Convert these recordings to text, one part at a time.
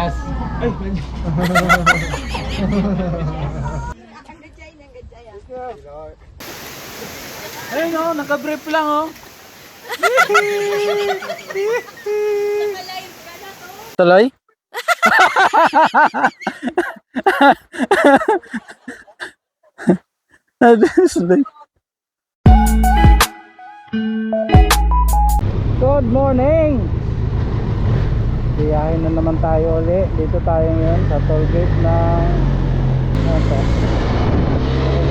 Medyas. Ay, medyas. Ayun o, naka-brief lang o. Tuloy? Good morning! Biyahin na naman tayo ulit. Dito tayo ngayon sa toll gate ng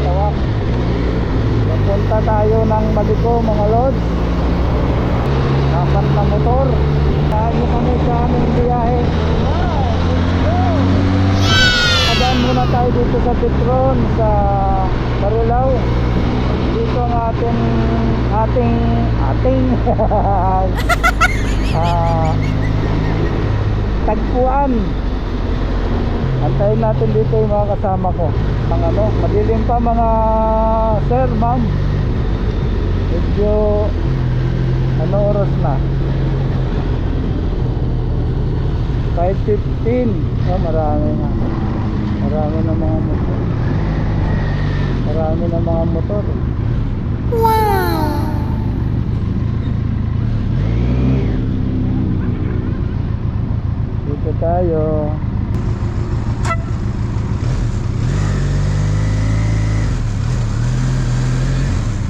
Tawak. Papunta tayo ng Maliko mga lods. Kapan na motor. Saan mo kami sa aming biyahe? Adaan muna tayo dito sa Petron sa Barilao. Dito ang ating tagpuan. Antayin natin dito yung mga kasama ko. Ang madilim pa mga sir, ma'am. Medyo oras na? 5:15. Marami na. Marami na mga motor. Marami na mga motor. Wow! Dito tayo.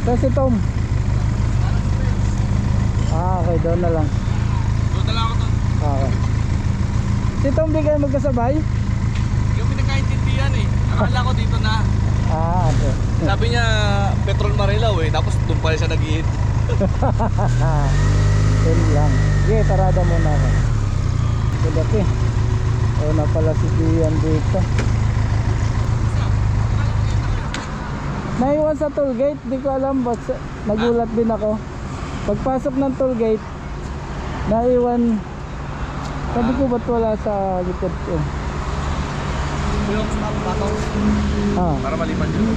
Kasi Tom. Okay, doon na lang. Doon na lang ako doon. Okay. Si Tom, di kayo magkasabay? Yung pinagkaintindihan eh. Akala ko dito na. Okay. Sabi niya Petrol Marilao eh. Tapos doon pala siya nag-i-hit. Yun lang. Sige, tarada muna ako. Kudaki. O na pala si Gian dito. Naiwan sa toll gate. Di ko alam. Nagulat din ako. Pagpasok ng toll gate, naiwan. Sabi ko ba't wala sa likod ko? Yung stop button. Para maliman yun.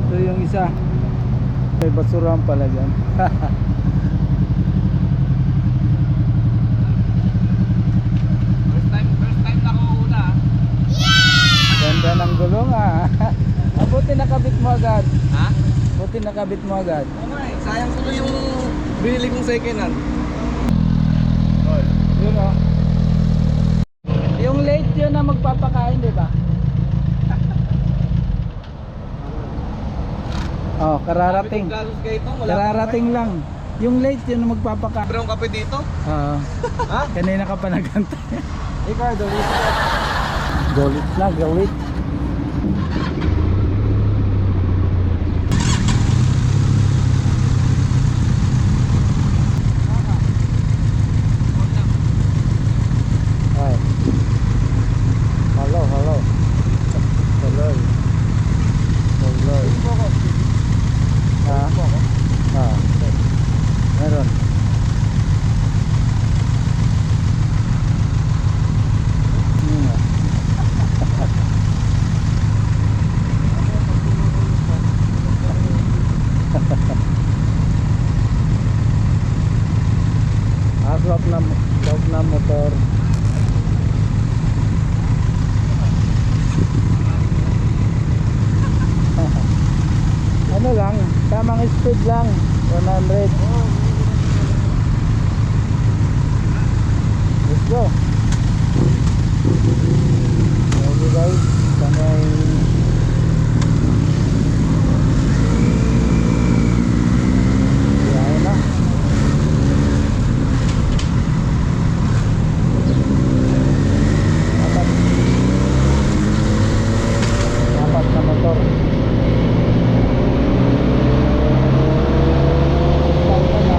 Ito yung isa. May basurahan pala dyan. First time na ako una. Ganda ng gulong Buti nakabit mo agad. Ha? Buti nakabit mo agad. Sayang tuloy yung binili kong second hand. Yun yung late yun na magpapakain, di ba? Kararating. Kararating lang. Yung late yun na magpapakain. Pero yung kape dito? Ha? Kanina ka pa nagantay. Ikaw, dolit. Dolit na, dolit. Meron. Loob na motor. Ano lang, tamang speed lang, 100. Let's go. Okay guys, kamay biyahe na. Apat na motor. Bye.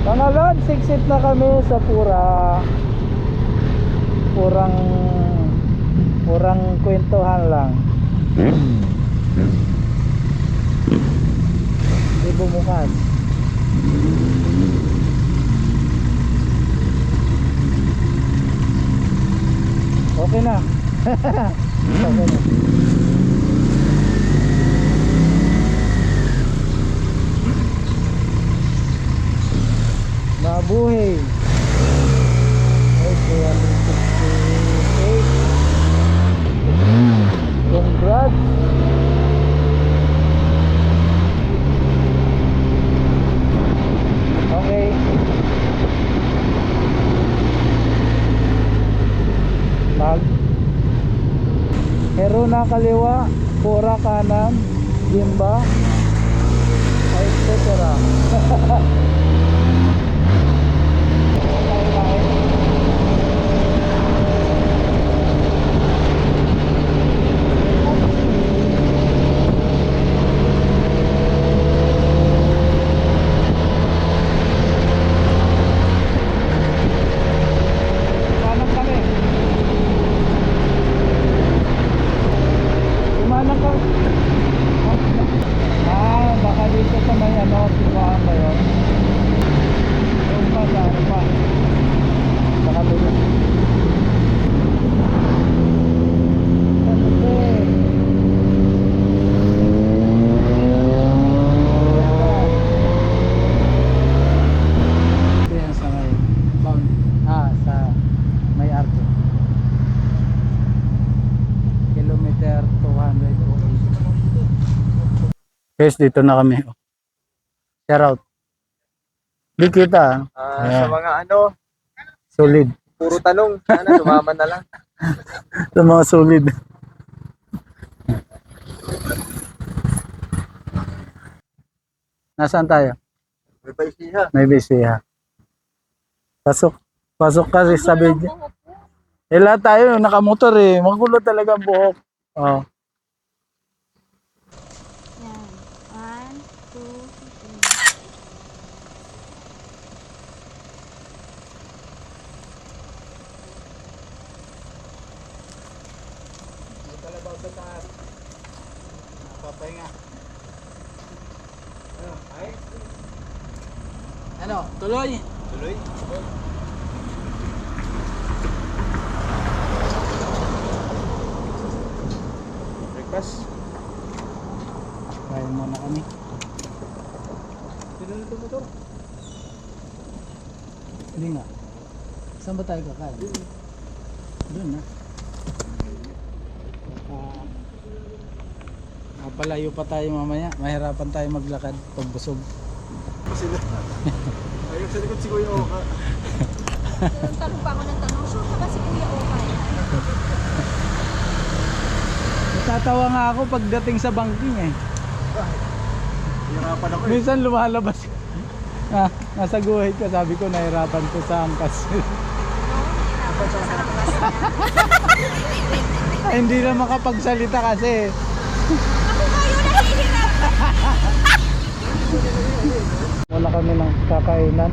Mga Lods, exit na kami sa purang kwentuhan lang. Hindi bumukas. Okay na. Okay na. Mabuhay. Okay, 168. Congrats. Okay. Hero na kaliwa, pura kanan, gimba, etc. Kanan kami. Umanang ka. Baka dito sa may sipahan ba yun? Yung pa, ano pa? Baka dito. Yan sa may sa may arko. Kilometer 208. Guys, dito na kami. Shout out. Di kita. Sa mga Solid. puro tanong, sana lumama na lang. Sa mga solid. Nasaan tayo? May paisiha. May bisiha. Pasok. Pasok kasi sa video. Lahat tayo nakamotor eh. Magulo talaga ang buhok. Oh. Yan. 1, 2, 3. Kalabaw sa taas. Papahinga. Ano? Tuloy? Tuloy. Breakfast. Kain muna kami. Sino nito motor? Hindi nga. Saan ba tayo kakain? Doon na. Palayo pa tayo mamaya. Mahirapan tayo maglakad pag busog. Ayun sa likod si Kuya Oka. Tanong pa ako ng tanong, sure ka ba si Kuya Okay? Natatawa nga ako pagdating sa banking eh. Hirapan ako Minsan lumalabas. Nasa guhit ka, sabi ko nahirapan ko sa angkas. Ay, hindi na makapagsalita kasi. Wala kami ng kakainan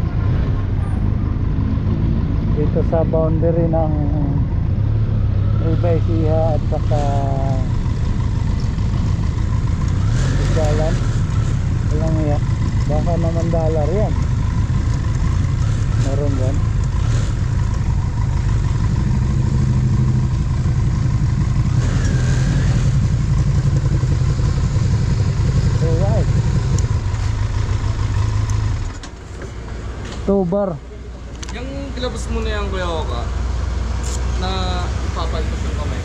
dito sa boundary ng Ribay Siha at saka Isgalan. Walang iya. Baka naman dollar yan. Meron yan. Alright. Tobar. Yung kilabas mo na yan, Kuya Oka, na ipapaltos yung kamay.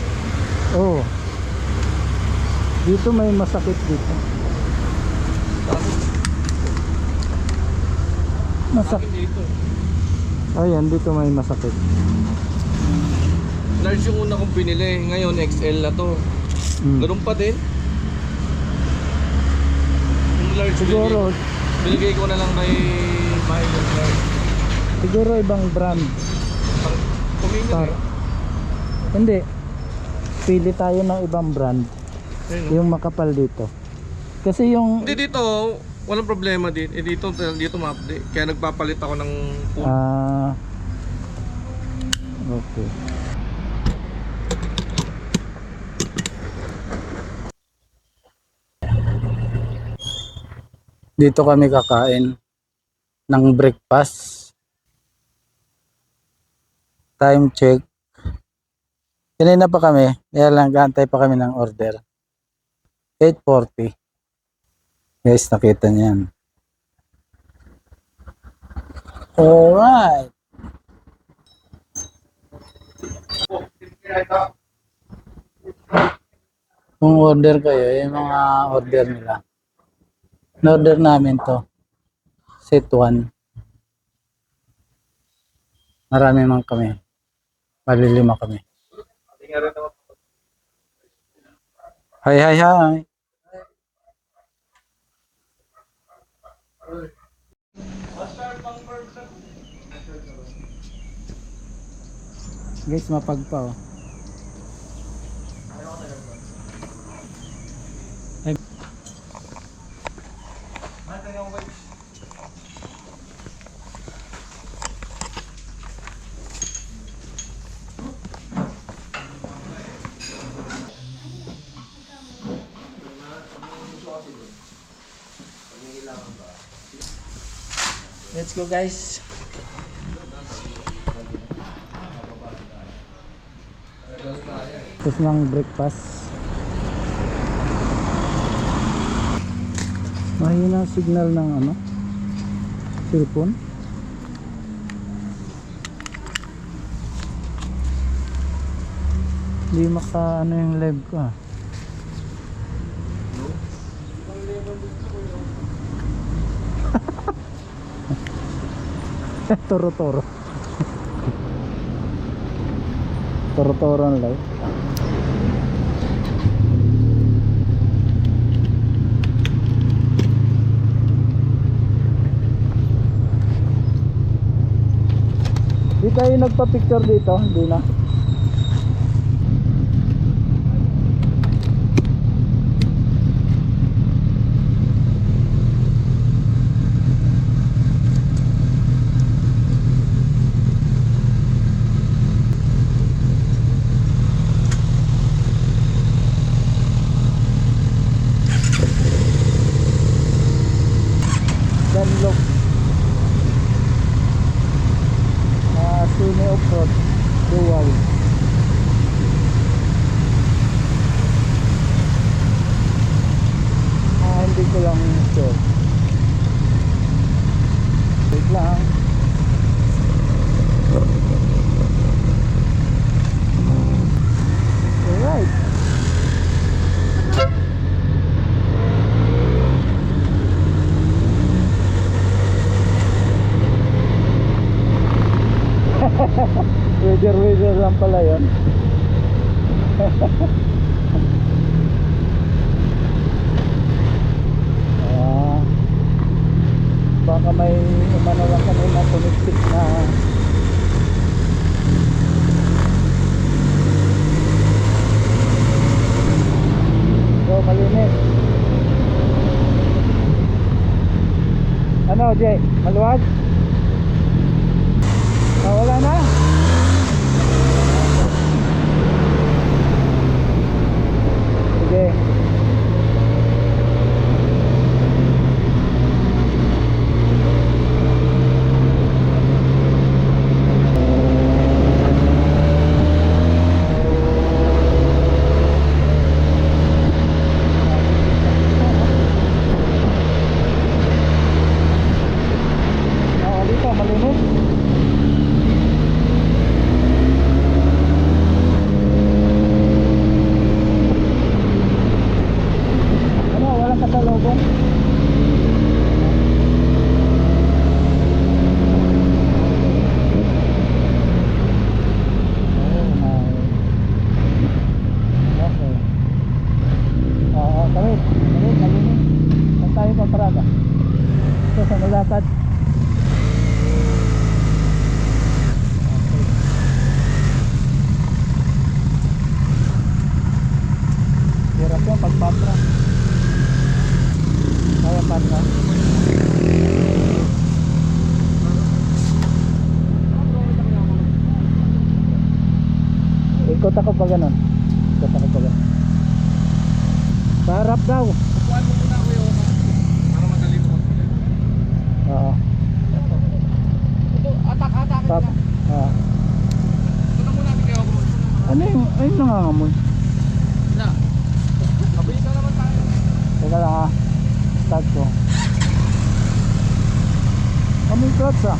Oh. Dito may masakit dito. Masakit. Dito. Ayan, dito may masakit. Large yung una kong binili, ngayon XL na to. Ganun pa din. Yung large Siguro, binigay ko na lang kay Mahal yung large. siguro ibang brand. Kumingan Par Hindi. Pili tayo ng ibang brand. eh. Yung makapal dito. Kasi yung Hindi dito, Walang problema din. Eh dito ma-update. Kaya nagpapalit ako ng pool. Ah, okay. Dito kami kakain ng breakfast. Time check. Kanina pa kami, kaya lang gantay pa kami ng order. 8:40. Guys, nakita niyan. Alright. Kung order kayo, yung mga order nila. In-order namin to. Set 1. Marami man kami. Malilima kami. Hi, hi, hi. Guys, mapagpa oh. Ay. Let's go guys. Tapos ng breakfast. Mahina ang signal ng ano, cellphone. Hindi maka ano yung live ko ah. Toro-toro. Toro-toro ang live. Di tayo nagpa-picture dito, hindi na. Dunlop. Sumi off-road. Dual. Hindi ko lang sure. Wait lang. Alright. Weather lang pala yun. Baka may umano lang kami na connected na so malinis. Ano Jay? Maluwag? Wala na? Sige. Dito malinis. Kasalubong. Okay. Kami malinis. Saan tayo paparada? Ito sa Malakad. Hirap yung pagpapra. Kaya pa na. Ikot ako pa ganun. Ikot ako pa ganun. Paharap daw. Upuan mo muna Kuya Oka. Para madali mo mag-ulit. Oo. Ito, atak-atakin Tap. ka. Ito na muna natin Kuya Oka. Ano yung nangangamoy? Na. Mabilis na naman tayo. Teka lang ha. Start ko. Kaming clutch ah.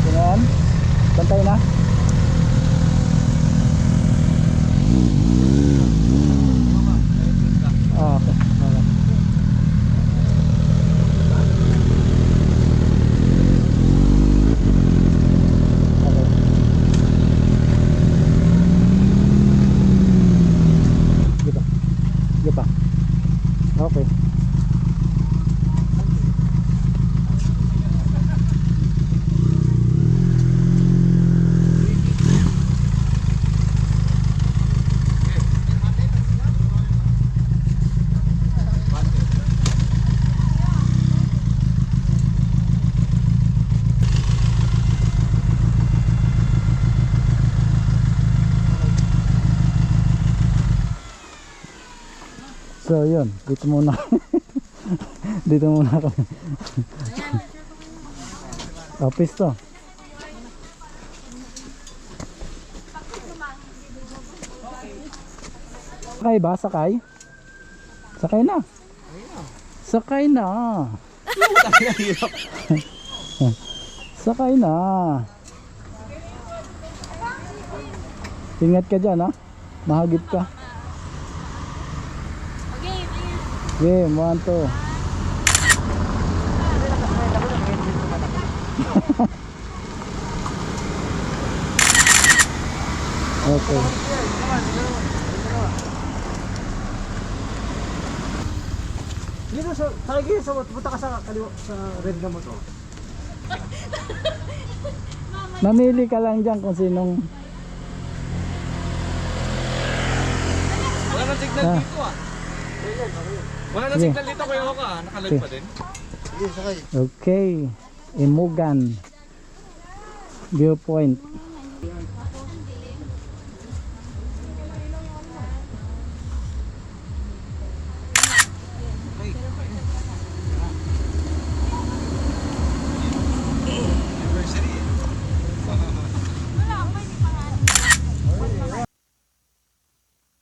Ganyan. Bantay na. Ah, okay. Okay. Okay. Sige pa. Sige pa. Okay. So yun, dito muna. Dito muna kami. Office to. Sakay ba? Sakay? Sakay na. Sakay na. Sakay na. Ingat ka dyan ha. Mahagip ka. Game, 1, 2. Okay. Dito sa lagi sa punta ka sa kaliwa sa red na motor. Mamili ka lang dyan kung sinong Wala nang signal Ah. dito ah. Wala nang Sige. signal dito Kuya Oka. Nakalag pa din. Sige, sakay. Okay, Imugan Viewpoint.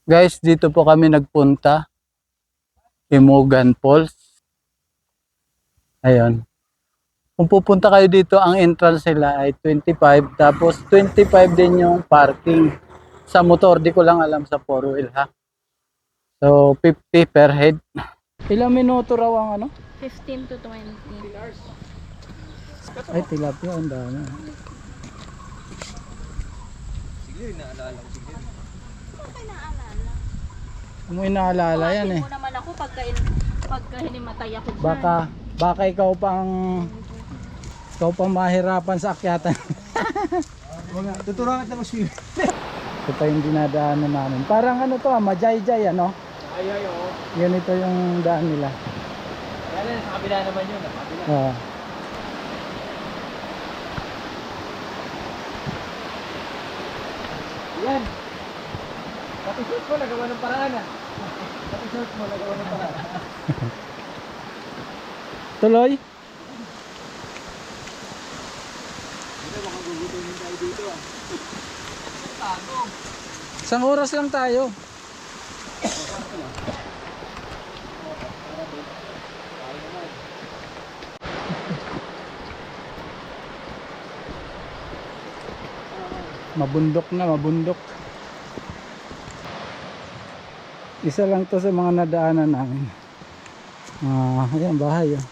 Guys, dito po kami nagpunta. Imugan Falls. Ayun. Kung pupunta kayo dito, ang entrance nila ay 25. Tapos 25 din yung parking. Sa motor, di ko lang alam sa 4-wheel ha. So, 50 per head. Ilang minuto raw ang ano? 15 to 20. Ay, tilapia. Ang dami. Sige, naalala ko. Sige. Okay na alala. Mo inaalala yan eh. mo naman ako pagka hinimatay ako dyan. Baka ikaw pang mahirapan sa akyatan. Mga tuturuan kita mag-swim. Ito pa yung dinadaanan namin. Parang ano to, Majayjay ano? Ay, oo. Ganito yung daan nila. Kaya sa kabila naman yun. Sa kabila. Oo. Yan. Pati shoot mo, nagawa ng paraan ah. Pati shoot mo, nagawa ng paraan. Tuloy? Dito, makagugutunin tayo dito ah. Tago. Isang oras lang tayo. Mabundok na, mabundok. Isa lang to sa mga nadaanan namin. Ayan, bahay oh.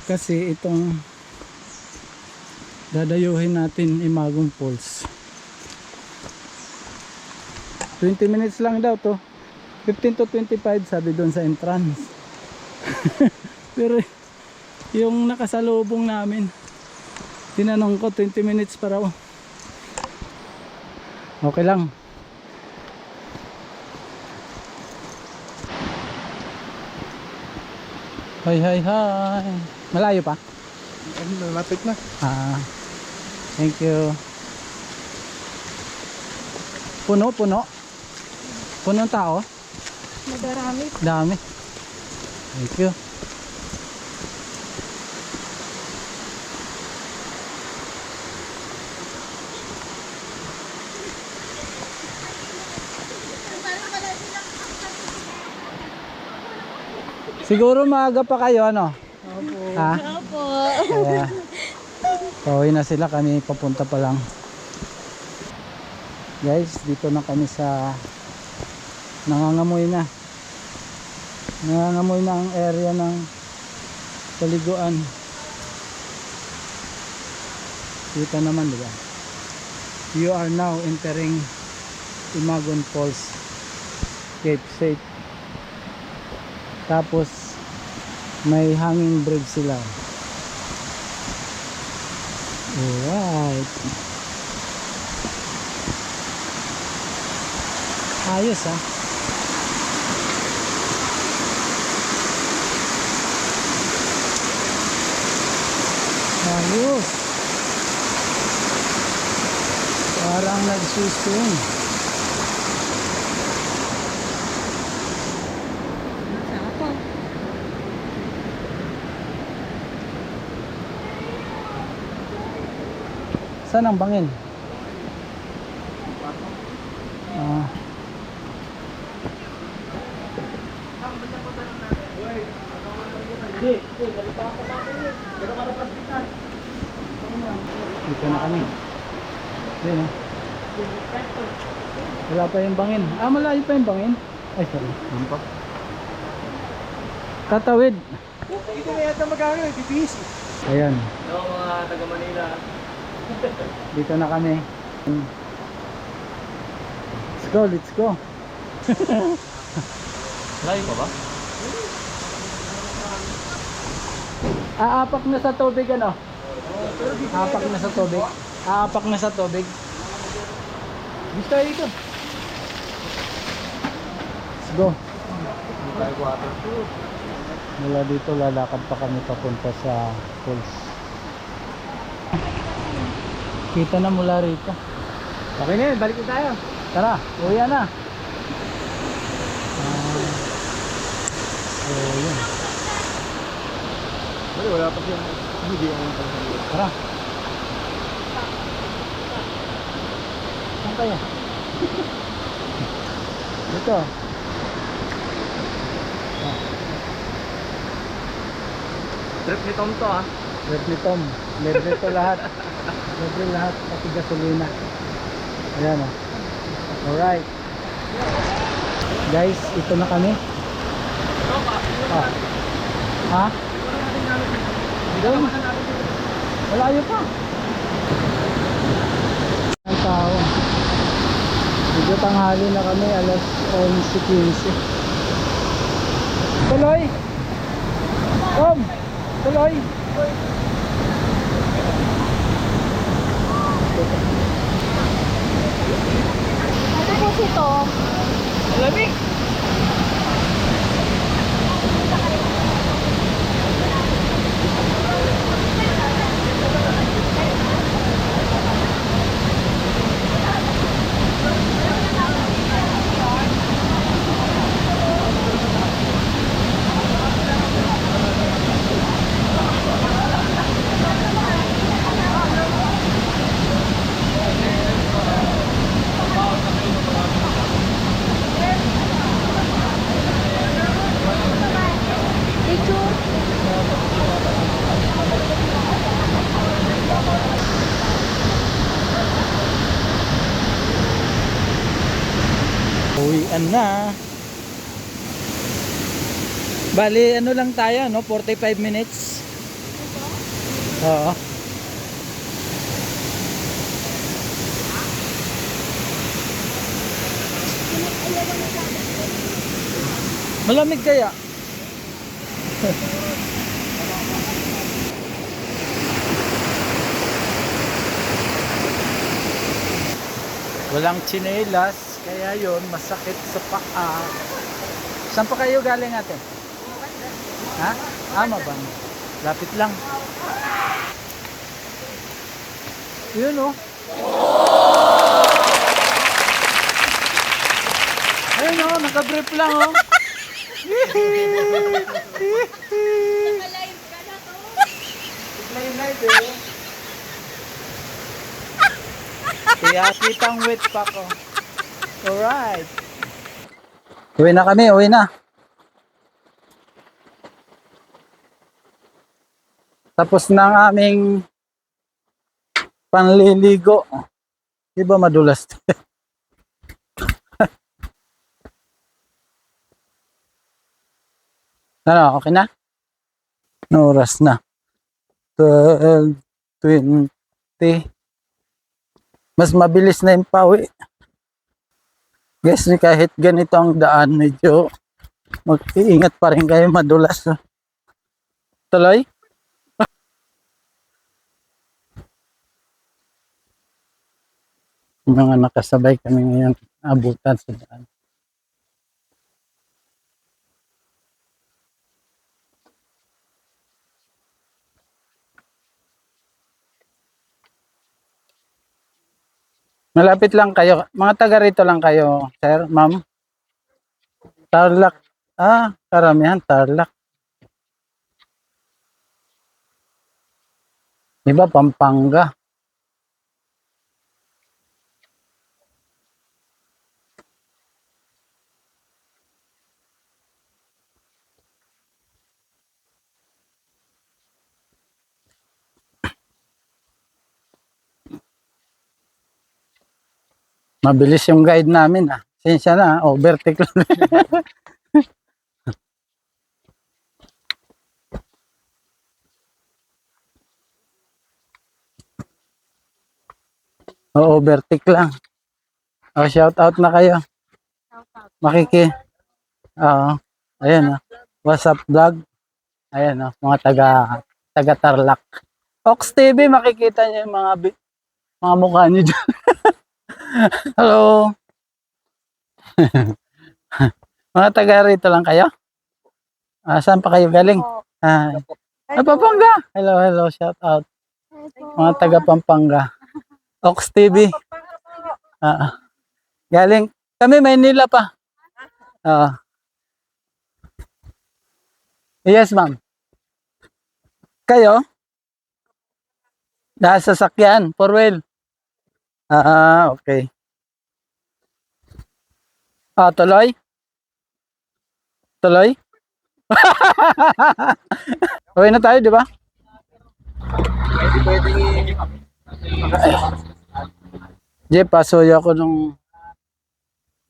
Kasi itong dadayuhin natin Imagong Falls. 20 minutes lang daw to. 15 to 25 sabi doon sa entrance. Pero Yung nakasalubong namin. Tinanong ko 20 minutes pa raw. Okay lang. Hi, hi, hi. Malayo pa? Malapit na. Ah, thank you. Puno, puno. Punong tao. Madarami. Dami. Thank you. Siguro maaga pa kayo, ano? Opo. Ha? Opo. Kaya, pauwi na sila, kami papunta pa lang. Guys, dito na kami sa nangangamoy na ang area ng paliguan. Kita naman, diba? You are now entering Imagon Falls Cape Safe. Tapos may hanging bridge sila. Alright. Ayos, ha. Ayos. Parang nagsuswing. Saan ang bangin? Ah. Dito na kami. Yan, oh. Wala pa yung bangin. Ah, malayo pa yung bangin. Ay, sorry. Ano pa? Tatawid. Dito na yata magkano, bibis. Ayan. Hello mga taga Manila. Dito na kami. Let's go, let's go. Layo pa ba? Aapak na sa tubig, ano? Aapak na sa tubig. Aapak na sa tubig. Gusto ito. Let's go. Mula dito lalakad pa kami papunta sa falls. Kita na mula rito. Okay na yun, balik na tayo. Tara, uwi na. So yun. Wala pa siya. Hindi ako yung Tara. Saan kayo? Dito. Trip ni Tom to ah. Libre ni Tom. Libre to lahat. Libre lahat. Pati gasolina. Ayan o. Alright. Guys, ito na kami. Ah. Ha? Doon. Malayo pa. Ang tao. Medyo tanghali na kami. Alas 11:15. Tuloy. Tom. Tuloy. Ano po si Tom? Lamig. Uwian na. Bali, ano lang tayo, no? 45 minutes. Oo. Malamig kaya? Walang tsinelas, kaya yon masakit sa paa. Saan pa kayo galing ate? Ha? Mabang. Lapit lang. Yun oh. Ayun oh, naka-brief lang oh. Naka-live ka na to. Kaya kitang wet pa ko. Alright. Uwi na kami, uwi na. Tapos na ang aming panliligo. Di ba madulas? Ano, okay na? No oras na. 12:20. Mas mabilis na yung pawi. Guys, kahit ganito ang daan, medyo mag-iingat pa rin kayo, madulas. Tuloy? Mga nakasabay kami ngayon, abutan sa daan. Malapit lang kayo. Mga taga rito lang kayo, sir, ma'am. Tarlac. Karamihan Tarlac. Iba Pampanga. Mabilis yung guide namin ah. Sensya na, overtake lang. Overtake lang. Shout out na kayo. Ayan What's up vlog? Ayan mga taga Tarlac. Ox TV, makikita niyo yung mga mukha niyo dyan. Hello. Mga taga rito lang kayo? Saan pa kayo galing? Pampanga. Hello, shout out. Mga taga Pampanga. Ox TV. Galing. Kami Maynila pa. Yes, ma'am. Kayo? Nasa sasakyan, four wheel. Okay. Tuloy? Tuloy? Okay na tayo, di ba? Jeep, pasuyo ako nung...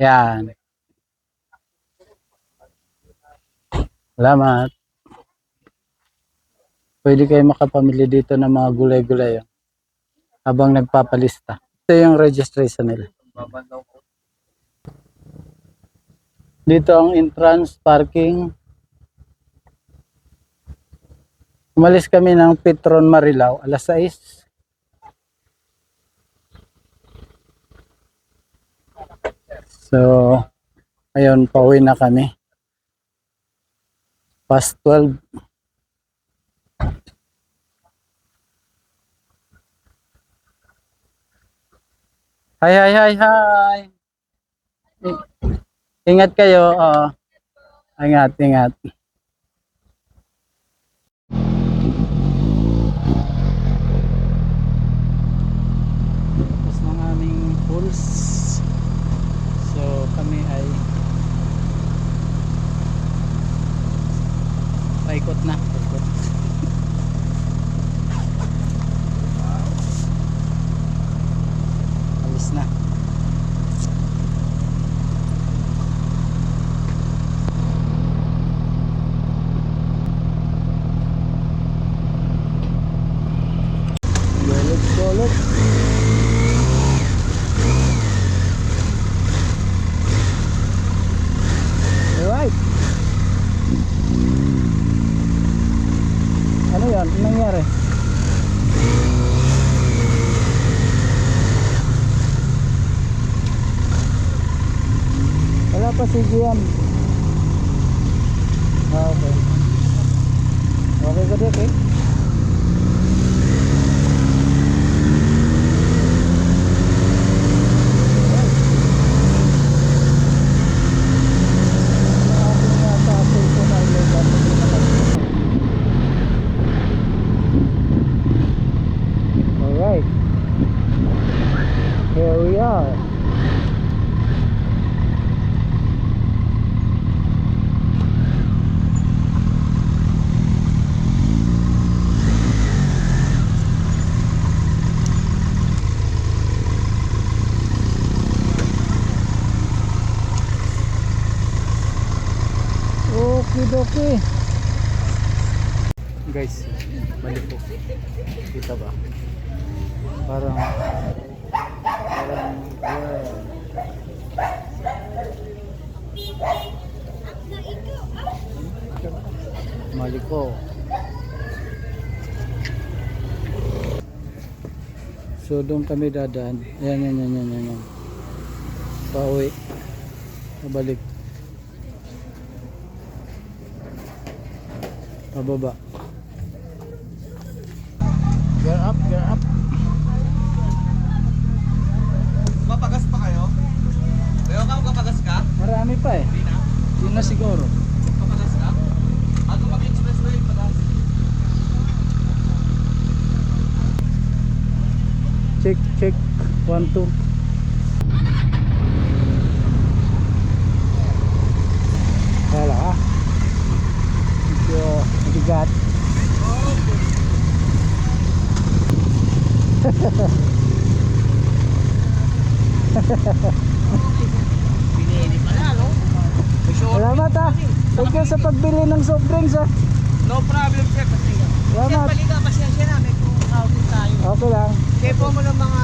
Yan. Salamat. Pwede kayo makapamili dito ng mga gulay-gulay habang nagpapalista. Ito yung registration nila. Dito ang entrance parking. Umalis kami ng Petron Marilao, alas 6. So, ayun, pauwi na kami. Past 12. Hi. Ingat kayo. Ingat. Tapos ng aming pools. So kami ay paikot na. Alis na. Pasigi yan. Okay. Okay ka dito eh. Alright. Here we are. Okay. Guys, balik po. Kita ba? Parang yeah. Maliko. So doon kami dadaan. Yan. Pauwi. Pabalik. Pababa. Gear up. Mapagas pa kayo? Kayo ka, magpapagas ka? Marami pa eh. Hindi na. Yun na siguro. Mapapagas ka? Ako mag-expressway, pagas. Check. 1, 2. Wala ah. Medyo mabigat. Pinili pala, no? Salamat ah. Thank you sa pagbili ng soft drinks ah. No problem, sir. Salamat. Baliga, pasensya na. May outing tayo. Okay lang. Kepo mo ng mga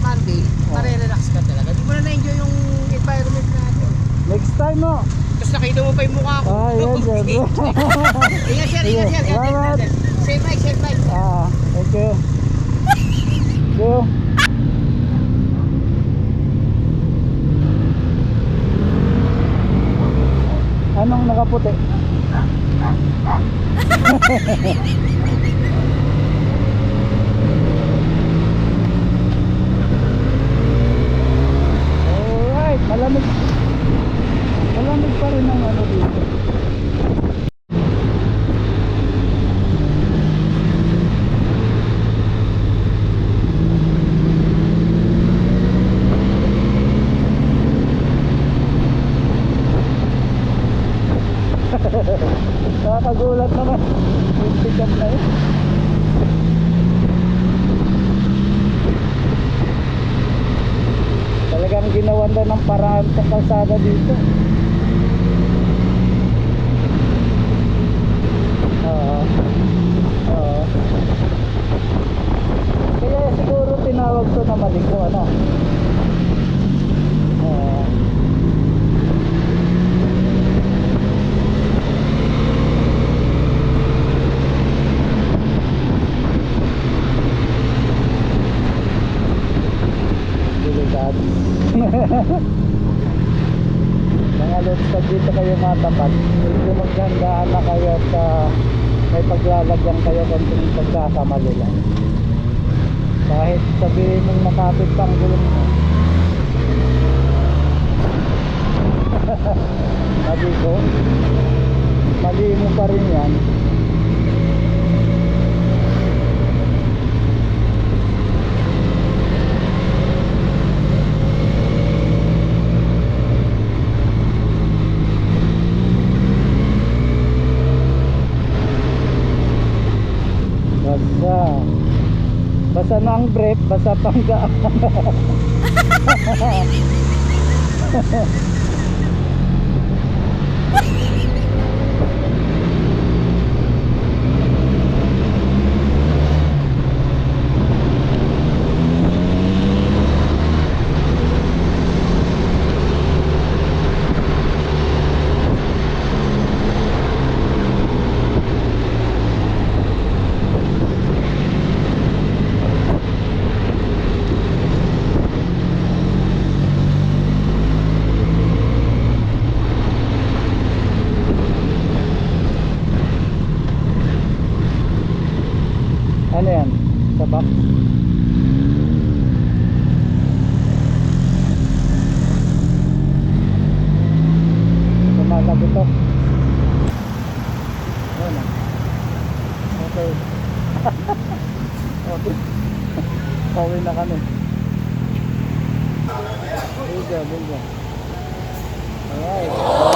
Monday, pare-relax ka talaga. Di mo na na-enjoy yung environment natin. Next time mo. Tapos nakita mo pa yung mukha ko. Ah, yan, sir. Ingat, sir. Salamat. Safe ride. Ah, thank you. Go. Anong nakaputi? Alright, malamig. Malamig pa rin ang ano dito. Nakakagulat naman. Yung pick-up na yun. Talagang ginawan na ng paraan sa kalsada dito. Oo. Kaya siguro tinawag to na maliko, ano? Oo. Delikado. Mga lods, pag dito kayo matapat, medyo maghandaan na kayo at may paglalagyan kayo konting pagkakamali lang. Kahit sabihin mong makapit pang gulong mo. Sabi ko, mali mo pa rin yan. Basa na ang brief, basa pang gaan. TikTok. Ayan na. Okay. Okay. Pauwi na kami. Bingo. Alright.